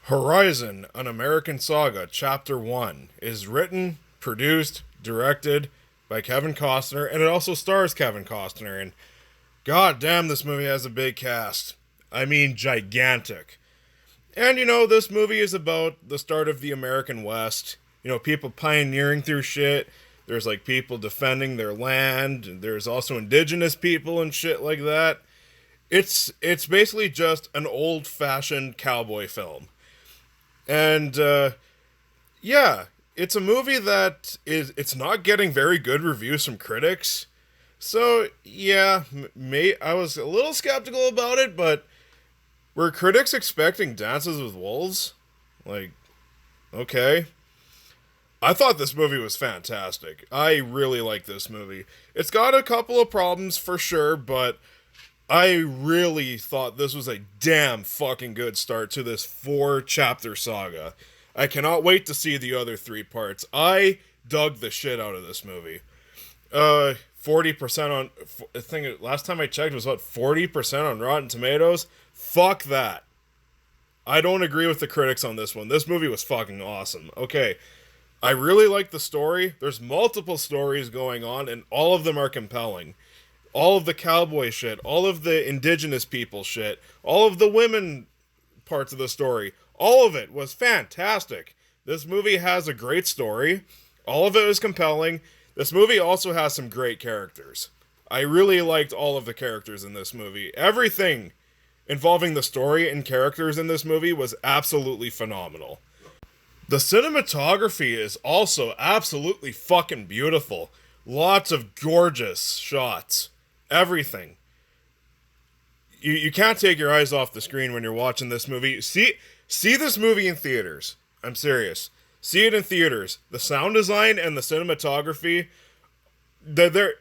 Horizon, an American Saga, Chapter 1, is written, produced, directed by Kevin Costner, and it also stars Kevin Costner. And god damn, this movie has a big cast. I mean, gigantic. And this movie is about the start of the American West. People pioneering through shit. There's like people defending their land. And there's also indigenous people and shit like that. It's basically just an old-fashioned cowboy film. And, yeah, it's a movie that it's not getting very good reviews from critics. So, yeah, I was a little skeptical about it, but were critics expecting Dances with Wolves? Like, okay. I thought this movie was fantastic. I really like this movie. It's got a couple of problems for sure, but I really thought this was a damn fucking good start to this 4-chapter saga. I cannot wait to see the other 3 parts. I dug the shit out of this movie. 40% on, I think last time I checked it was what, 40% on Rotten Tomatoes? Fuck that. I don't agree with the critics on this one. This movie was fucking awesome. Okay, I really like the story. There's multiple stories going on, and all of them are compelling. All of the cowboy shit, all of the indigenous people shit, all of the women parts of the story, all of it was fantastic. This movie has a great story. All of it is compelling. This movie also has some great characters. I really liked all of the characters in this movie. Everything involving the story and characters in this movie was absolutely phenomenal. The cinematography is also absolutely fucking beautiful. Lots of gorgeous shots. Everything. You can't take your eyes off the screen when you're watching this movie. See this movie in theaters. I'm serious. See it in theaters. The sound design and the cinematography, they're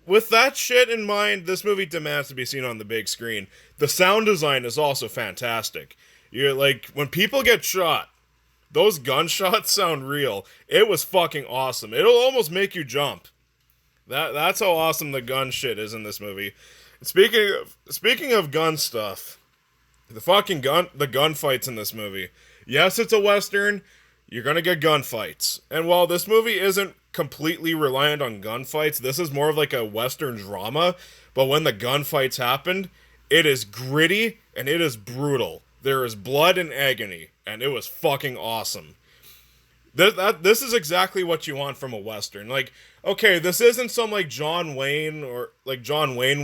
with that shit in mind, this movie demands to be seen on the big screen. The sound design is also fantastic. You're like, when people get shot, those gunshots sound real. It was fucking awesome. It'll almost make you jump. That's how awesome the gun shit is in this movie. Speaking of gun stuff, the gunfights in this movie. Yes, it's a Western. You're gonna get gunfights. And while this movie isn't completely reliant on gunfights, this is more of like a Western drama. But when the gunfights happened, it is gritty and it is brutal. There is blood and agony, and it was fucking awesome. This is exactly what you want from a Western. Like, okay, this isn't some like John Wayne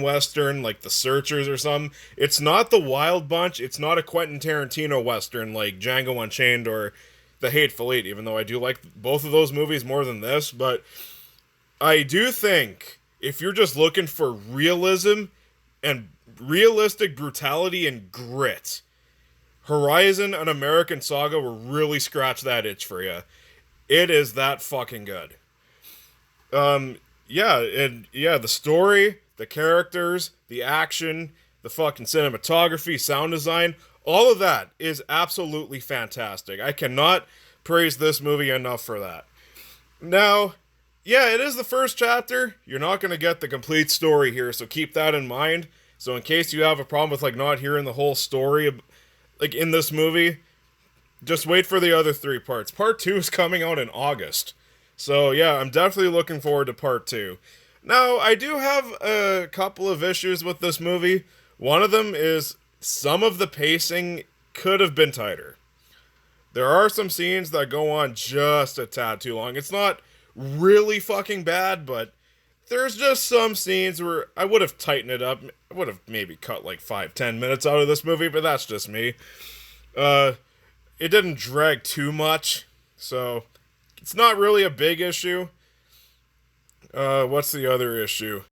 Western, like The Searchers or something. It's not The Wild Bunch. It's not a Quentin Tarantino Western like Django Unchained or The Hateful Eight, even though I do like both of those movies more than this. But I do think if you're just looking for realism and realistic brutality and grit, Horizon, an American Saga will really scratch that itch for you. It is that fucking good. The story, the characters, the action, the fucking cinematography, sound design, all of that is absolutely fantastic. I cannot praise this movie enough for that. Now, yeah, it is the first chapter. You're not going to get the complete story here, so keep that in mind. So in case you have a problem with like not hearing the whole story like in this movie, just wait for the other 3 parts. Part 2 is coming out in August. So yeah, I'm definitely looking forward to part 2. Now, I do have a couple of issues with this movie. One of them is some of the pacing could have been tighter. There are some scenes that go on just a tad too long. It's not really fucking bad, but there's just some scenes where I would have tightened it up. I would have maybe cut like 5-10 minutes out of this movie, but that's just me. It didn't drag too much, so it's not really a big issue. What's the other issue?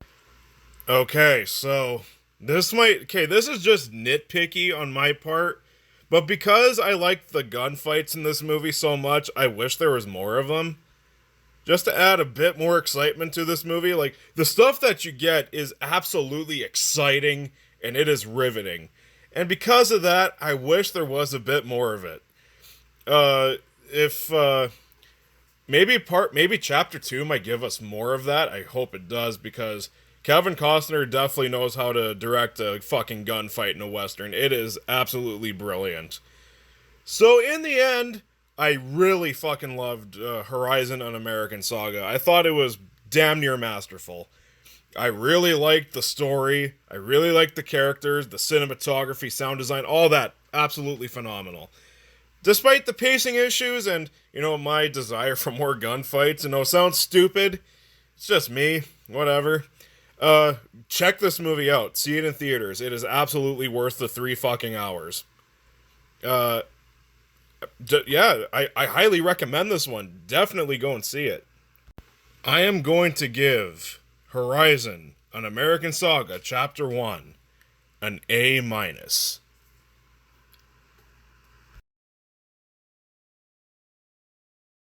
Okay, so this is just nitpicky on my part, but because I liked the gunfights in this movie so much, I wish there was more of them. Just to add a bit more excitement to this movie, like, the stuff that you get is absolutely exciting, and it is riveting. And because of that, I wish there was a bit more of it. Maybe chapter 2 might give us more of that. I hope it does, because Kevin Costner definitely knows how to direct a fucking gunfight in a Western. It is absolutely brilliant. So in the end, I really fucking loved Horizon: An American Saga. I thought it was damn near masterful. I really liked the story. I really liked the characters, the cinematography, sound design, all that. Absolutely phenomenal. Despite the pacing issues and, my desire for more gunfights, sounds stupid. It's just me. Whatever. Check this movie out. See it in theaters. It is absolutely worth the 3 fucking hours. Uh, yeah, I highly recommend this one. Definitely go and see it. I am going to give Horizon: An American Saga Chapter 1 an A-.